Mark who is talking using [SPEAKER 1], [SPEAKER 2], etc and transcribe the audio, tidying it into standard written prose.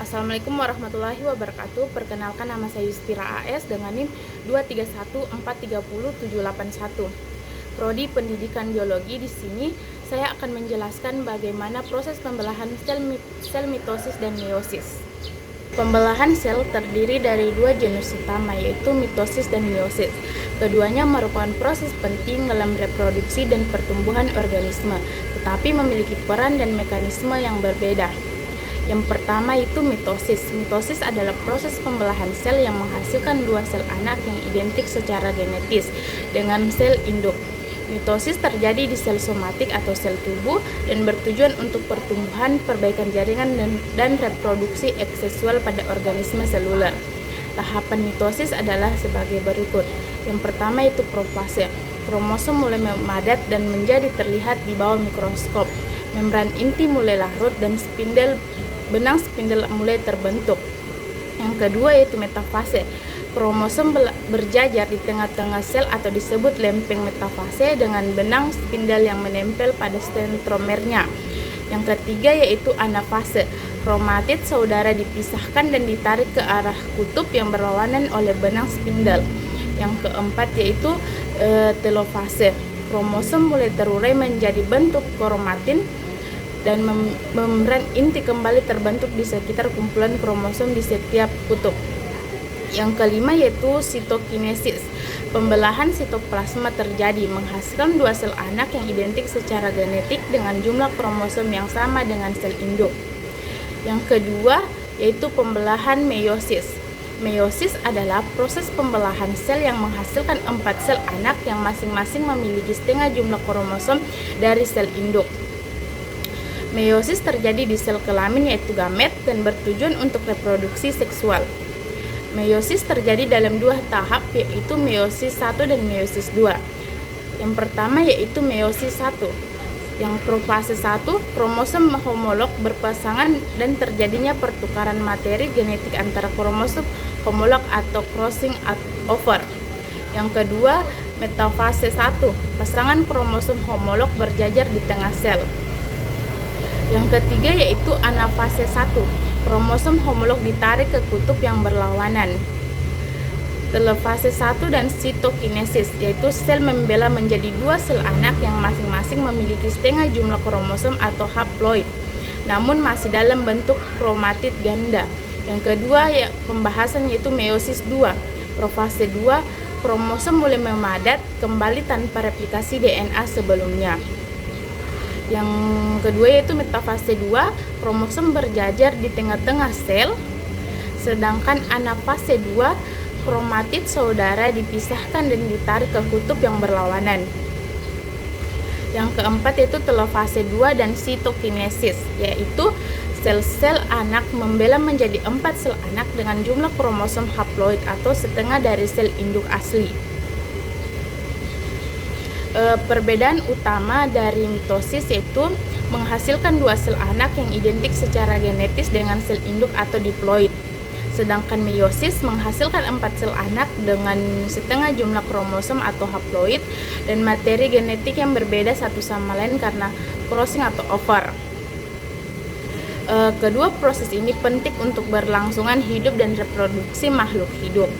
[SPEAKER 1] Assalamualaikum warahmatullahi wabarakatuh. Perkenalkan, nama saya Yustira AS dengan NIM 231430781. Prodi Pendidikan Biologi. Di sini saya akan menjelaskan bagaimana proses pembelahan sel mitosis dan meiosis. Pembelahan sel terdiri dari dua jenis utama, yaitu mitosis dan meiosis. Keduanya merupakan proses penting dalam reproduksi dan pertumbuhan organisme, tetapi memiliki peran dan mekanisme yang berbeda. Yang pertama itu mitosis. Mitosis adalah proses pembelahan sel yang menghasilkan dua sel anak yang identik secara genetis dengan sel induk. Mitosis terjadi di sel somatik atau sel tubuh dan bertujuan untuk pertumbuhan, perbaikan jaringan, dan reproduksi eks seksual pada organisme seluler. Tahapan mitosis adalah sebagai berikut. Yang pertama itu profase. Kromosom mulai memadat dan menjadi terlihat di bawah mikroskop. Membran inti mulai larut dan benang spindel mulai terbentuk. Yang kedua yaitu metafase. Kromosom berjajar di tengah-tengah sel atau disebut lempeng metafase dengan benang spindel yang menempel pada sentromernya. Yang ketiga yaitu anafase. Kromatid saudara dipisahkan dan ditarik ke arah kutub yang berlawanan oleh benang spindel. Yang keempat yaitu telofase. Kromosom mulai terurai menjadi bentuk kromatin dan membran inti kembali terbentuk di sekitar kumpulan kromosom di setiap kutub. Yang kelima yaitu sitokinesis. Pembelahan sitoplasma terjadi menghasilkan dua sel anak yang identik secara genetik dengan jumlah kromosom yang sama dengan sel induk. Yang kedua yaitu pembelahan meiosis. Meiosis adalah proses pembelahan sel yang menghasilkan 4 sel anak yang masing-masing memiliki setengah jumlah kromosom dari sel induk. Meiosis terjadi di sel kelamin yaitu gamet dan bertujuan untuk reproduksi seksual. Meiosis terjadi dalam dua tahap yaitu meiosis 1 dan meiosis 2. Yang pertama yaitu meiosis 1. Yang profase 1, kromosom homolog berpasangan dan terjadinya pertukaran materi genetik antara kromosom homolog atau crossing over. Yang kedua, metafase 1. Pasangan kromosom homolog berjajar di tengah sel. Yang ketiga yaitu anafase 1. Kromosom homolog ditarik ke kutub yang berlawanan. Telofase 1 dan sitokinesis, yaitu sel membela menjadi dua sel anak yang masing-masing memiliki setengah jumlah kromosom atau haploid, namun masih dalam bentuk kromatid ganda. Yang kedua ya pembahasan yaitu meiosis 2. Profase 2, kromosom mulai memadat kembali tanpa replikasi DNA sebelumnya. Yang kedua yaitu metafase 2, kromosom berjajar di tengah-tengah sel. Sedangkan anafase 2, kromatid saudara dipisahkan dan ditarik ke kutub yang berlawanan. Yang keempat yaitu telofase 2 dan sitokinesis, yaitu sel-sel anak membela menjadi 4 sel anak dengan jumlah kromosom haploid atau setengah dari sel induk asli. Perbedaan utama dari mitosis yaitu menghasilkan dua sel anak yang identik secara genetis dengan sel induk atau diploid. Sedangkan meiosis menghasilkan 4 sel anak dengan setengah jumlah kromosom atau haploid dan materi genetik yang berbeda satu sama lain karena crossing atau over. Kedua proses ini penting untuk berlangsungan hidup dan reproduksi makhluk hidup.